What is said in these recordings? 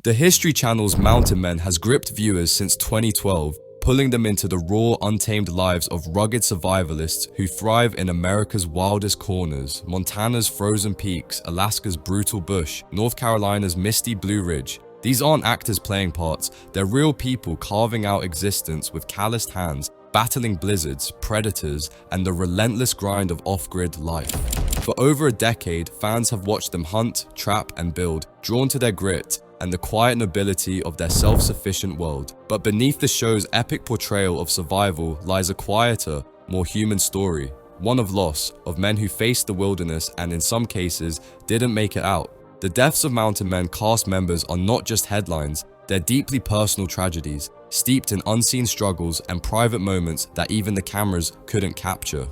The History Channel's Mountain Men has gripped viewers since 2012, pulling them into the raw, untamed lives of rugged survivalists who thrive in America's wildest corners, Montana's frozen peaks, Alaska's brutal bush, North Carolina's misty Blue Ridge. These aren't actors playing parts, they're real people carving out existence with calloused hands, battling blizzards, predators, and the relentless grind of off-grid life. For over a decade, fans have watched them hunt, trap, and build, drawn to their grit and the quiet nobility of their self-sufficient world. But beneath the show's epic portrayal of survival lies a quieter, more human story, one of loss, of men who faced the wilderness and in some cases didn't make it out. The deaths of Mountain Men cast members are not just headlines, they're deeply personal tragedies, steeped in unseen struggles and private moments that even the cameras couldn't capture.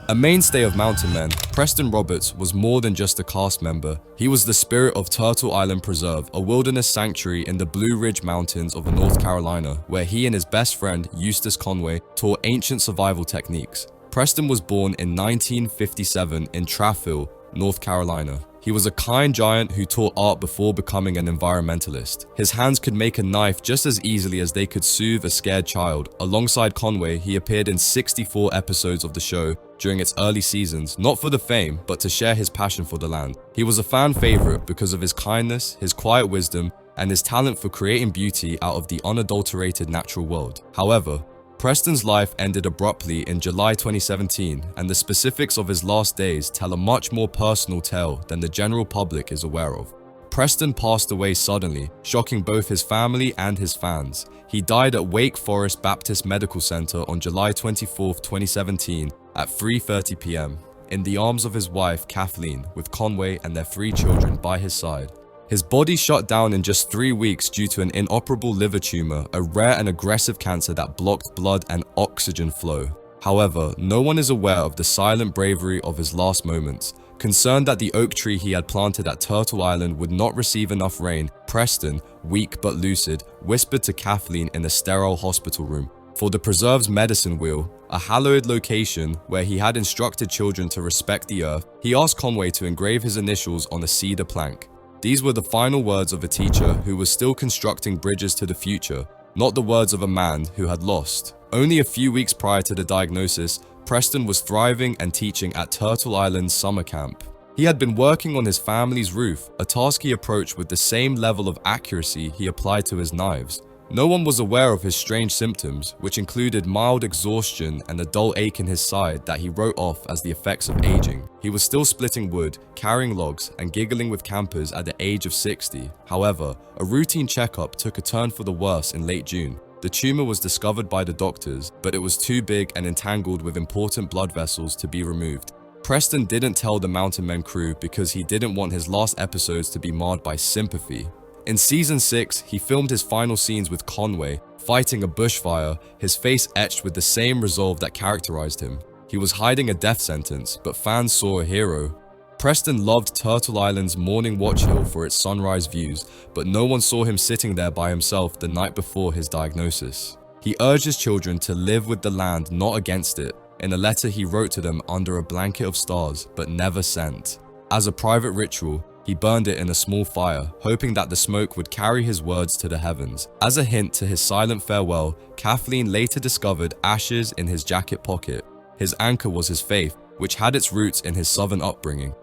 A mainstay of Mountain Men, Preston Roberts was more than just a cast member. He was the spirit of Turtle Island Preserve, a wilderness sanctuary in the Blue Ridge Mountains of North Carolina, where he and his best friend, Eustace Conway, taught ancient survival techniques. Preston was born in 1957 in Traffill, North Carolina. He was a kind giant who taught art before becoming an environmentalist. His hands could make a knife just as easily as they could soothe a scared child. Alongside Conway, he appeared in 64 episodes of the show during its early seasons, not for the fame, but to share his passion for the land. He was a fan favorite because of his kindness, his quiet wisdom, and his talent for creating beauty out of the unadulterated natural world. However, Preston's life ended abruptly in July 2017, and the specifics of his last days tell a much more personal tale than the general public is aware of. Preston passed away suddenly, shocking both his family and his fans. He died at Wake Forest Baptist Medical Center on July 24, 2017 at 3:30 p.m. in the arms of his wife Kathleen, with Conway and their 3 children by his side. His body shut down in just 3 weeks due to an inoperable liver tumor, a rare and aggressive cancer that blocked blood and oxygen flow. However, no one is aware of the silent bravery of his last moments. Concerned that the oak tree he had planted at Turtle Island would not receive enough rain, Preston, weak but lucid, whispered to Kathleen in a sterile hospital room. For the preserve's medicine wheel, a hallowed location where he had instructed children to respect the earth, he asked Conway to engrave his initials on a cedar plank. These were the final words of a teacher who was still constructing bridges to the future, not the words of a man who had lost. Only a few weeks prior to the diagnosis, Preston was thriving and teaching at Turtle Island's summer camp. He had been working on his family's roof, a task he approached with the same level of accuracy he applied to his knives. No one was aware of his strange symptoms, which included mild exhaustion and a dull ache in his side that he wrote off as the effects of aging. He was still splitting wood, carrying logs, and giggling with campers at the age of 60. However, a routine checkup took a turn for the worse in late June. The tumor was discovered by the doctors, but it was too big and entangled with important blood vessels to be removed. Preston didn't tell the Mountain Men crew because he didn't want his last episodes to be marred by sympathy. In season 6, he filmed his final scenes with Conway, fighting a bushfire, his face etched with the same resolve that characterized him. He was hiding a death sentence, but fans saw a hero. Preston loved Turtle Island's Morning Watch Hill for its sunrise views, but no one saw him sitting there by himself the night before his diagnosis. He urged his children to live with the land, not against it, in a letter he wrote to them under a blanket of stars, but never sent. As a private ritual, he burned it in a small fire, hoping that the smoke would carry his words to the heavens. As a hint to his silent farewell, Kathleen later discovered ashes in his jacket pocket. His anchor was his faith, which had its roots in his southern upbringing.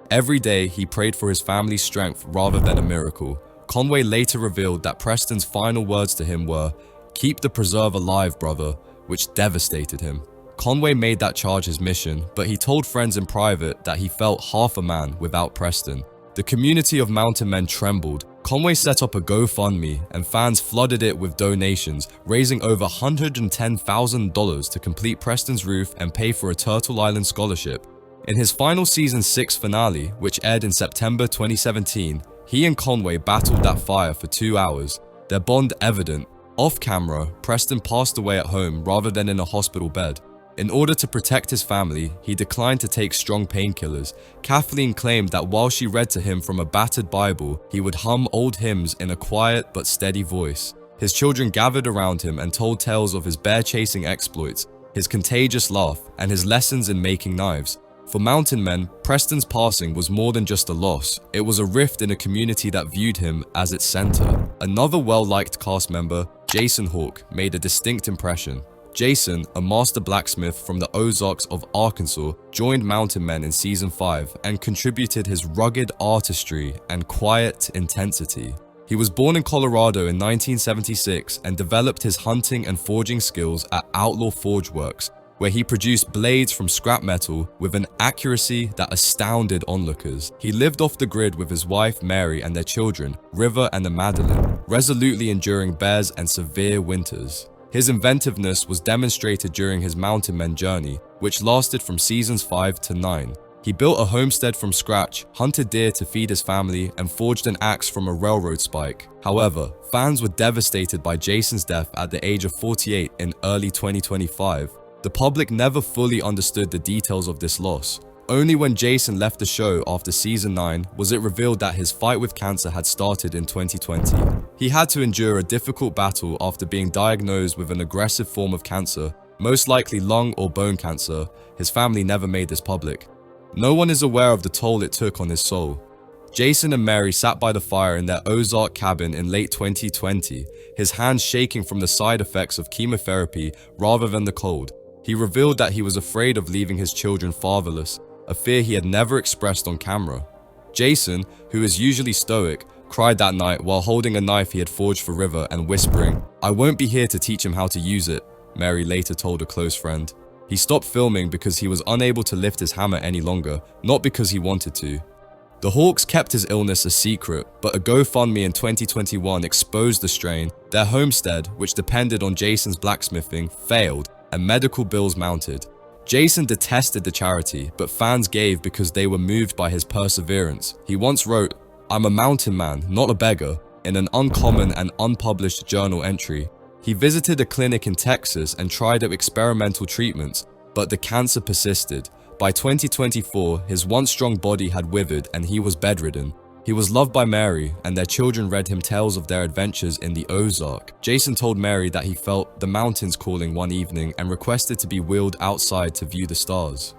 Every day, he prayed for his family's strength rather than a miracle. Conway later revealed that Preston's final words to him were, "Keep the preserve alive, brother," which devastated him. Conway made that charge his mission, but he told friends in private that he felt half a man without Preston. The community of Mountain Men trembled. Conway set up a GoFundMe, and fans flooded it with donations, raising over $110,000 to complete Preston's roof and pay for a Turtle Island scholarship. In his final season 6 finale, which aired in September 2017, he and Conway battled that fire for 2 hours, their bond evident. Off camera, Preston passed away at home rather than in a hospital bed. In order to protect his family, he declined to take strong painkillers. Kathleen claimed that while she read to him from a battered Bible, he would hum old hymns in a quiet but steady voice. His children gathered around him and told tales of his bear-chasing exploits, his contagious laugh, and his lessons in making knives. For Mountain Men, Preston's passing was more than just a loss. It was a rift in a community that viewed him as its center. Another well-liked cast member, Jason Hawk, made a distinct impression. Jason, a master blacksmith from the Ozarks of Arkansas, joined Mountain Men in season 5 and contributed his rugged artistry and quiet intensity. He was born in Colorado in 1976 and developed his hunting and forging skills at Outlaw Forge Works, where he produced blades from scrap metal with an accuracy that astounded onlookers. He lived off the grid with his wife Mary and their children, River and Madeline, resolutely enduring bears and severe winters. His inventiveness was demonstrated during his Mountain Men journey, which lasted from seasons 5 to 9. He built a homestead from scratch, hunted deer to feed his family, and forged an axe from a railroad spike. However, fans were devastated by Jason's death at the age of 48 in early 2025. The public never fully understood the details of this loss. Only when Jason left the show after season 9 was it revealed that his fight with cancer had started in 2020. He had to endure a difficult battle after being diagnosed with an aggressive form of cancer, most likely lung or bone cancer. His family never made this public. No one is aware of the toll it took on his soul. Jason and Mary sat by the fire in their Ozark cabin in late 2020, his hands shaking from the side effects of chemotherapy rather than the cold. He revealed that he was afraid of leaving his children fatherless, a fear he had never expressed on camera. Jason, who is usually stoic, cried that night while holding a knife he had forged for River and whispering, "I won't be here to teach him how to use it," Mary later told a close friend. He stopped filming because he was unable to lift his hammer any longer, not because he wanted to. The Hawks kept his illness a secret, but a GoFundMe in 2021 exposed the strain. Their homestead, which depended on Jason's blacksmithing, failed, and medical bills mounted. Jason detested the charity, but fans gave because they were moved by his perseverance. He once wrote, "I'm a mountain man, not a beggar," in an uncommon and unpublished journal entry. He visited a clinic in Texas and tried out experimental treatments, but the cancer persisted. By 2024, his once strong body had withered and he was bedridden. He was loved by Mary, and their children read him tales of their adventures in the Ozark. Jason told Mary that he felt the mountains calling one evening and requested to be wheeled outside to view the stars.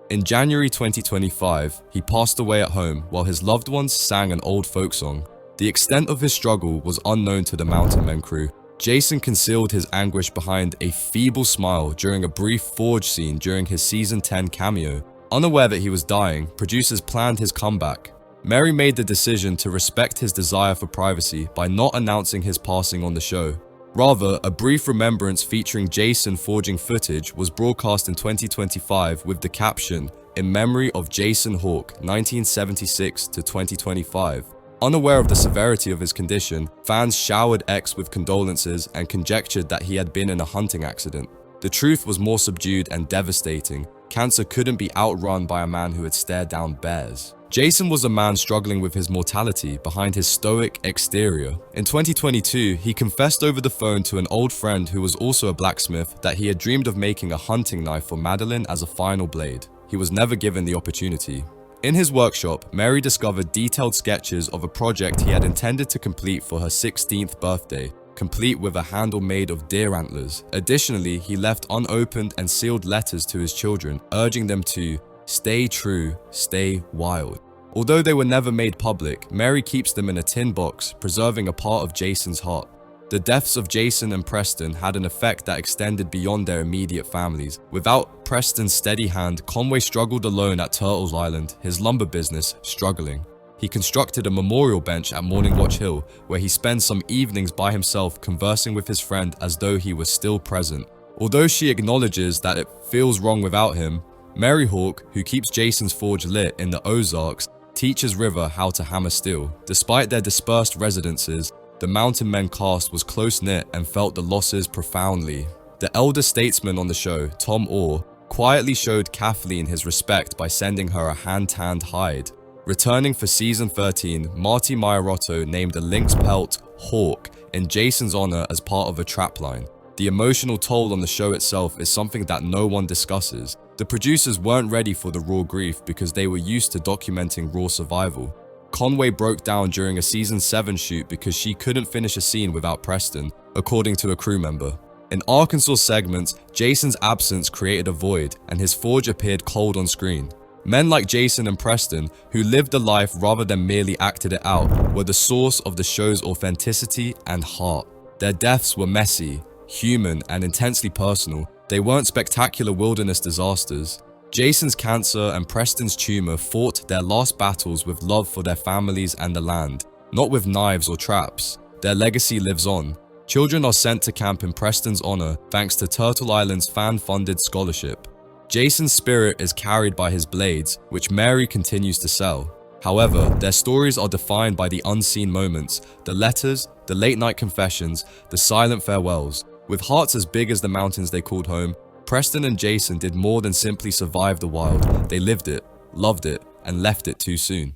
In January 2025, he passed away at home while his loved ones sang an old folk song. The extent of his struggle was unknown to the Mountain Men crew. Jason concealed his anguish behind a feeble smile during a brief forge scene during his season 10 cameo. Unaware that he was dying, producers planned his comeback. Mary made the decision to respect his desire for privacy by not announcing his passing on the show. Rather, a brief remembrance featuring Jason forging footage was broadcast in 2025 with the caption, "In memory of Jason Hawk, 1976 to 2025. Unaware of the severity of his condition, fans showered X with condolences and conjectured that he had been in a hunting accident. The truth was more subdued and devastating. Cancer couldn't be outrun by a man who had stared down bears. Jason was a man struggling with his mortality behind his stoic exterior. In 2022, he confessed over the phone to an old friend who was also a blacksmith that he had dreamed of making a hunting knife for Madeline as a final blade. He was never given the opportunity. In his workshop, Mary discovered detailed sketches of a project he had intended to complete for her 16th birthday, complete with a handle made of deer antlers. Additionally, he left unopened and sealed letters to his children, urging them to stay true, stay wild. Although they were never made public, Mary keeps them in a tin box, preserving a part of Jason's heart. The deaths of Jason and Preston had an effect that extended beyond their immediate families. Without Preston's steady hand, Conway struggled alone at Turtles Island, his lumber business struggling. He constructed a memorial bench at Morning Watch Hill, where he spends some evenings by himself conversing with his friend as though he was still present. Although she acknowledges that it feels wrong without him, Mary Hawk, who keeps Jason's forge lit in the Ozarks, teaches River how to hammer steel. Despite their dispersed residences, the Mountain Men cast was close-knit and felt the losses profoundly. The elder statesman on the show, Tom Orr, quietly showed Kathleen his respect by sending her a hand-tanned hide. Returning for season 13, Marty Maiorotto named a lynx pelt Hawk in Jason's honor as part of a trapline. The emotional toll on the show itself is something that no one discusses. The producers weren't ready for the raw grief because they were used to documenting raw survival. Conway broke down during a season 7 shoot because she couldn't finish a scene without Preston, according to a crew member. In Arkansas segments, Jason's absence created a void, and his forge appeared cold on screen. Men like Jason and Preston, who lived a life rather than merely acted it out, were the source of the show's authenticity and heart. Their deaths were messy, human, and intensely personal. They weren't spectacular wilderness disasters. Jason's cancer and Preston's tumor fought their last battles with love for their families and the land, not with knives or traps. Their legacy lives on. Children are sent to camp in Preston's honor thanks to Turtle Island's fan-funded scholarship. Jason's spirit is carried by his blades, which Mary continues to sell. However, their stories are defined by the unseen moments, the letters, the late-night confessions, the silent farewells. With hearts as big as the mountains they called home, Preston and Jason did more than simply survive the wild. They lived it, loved it, and left it too soon.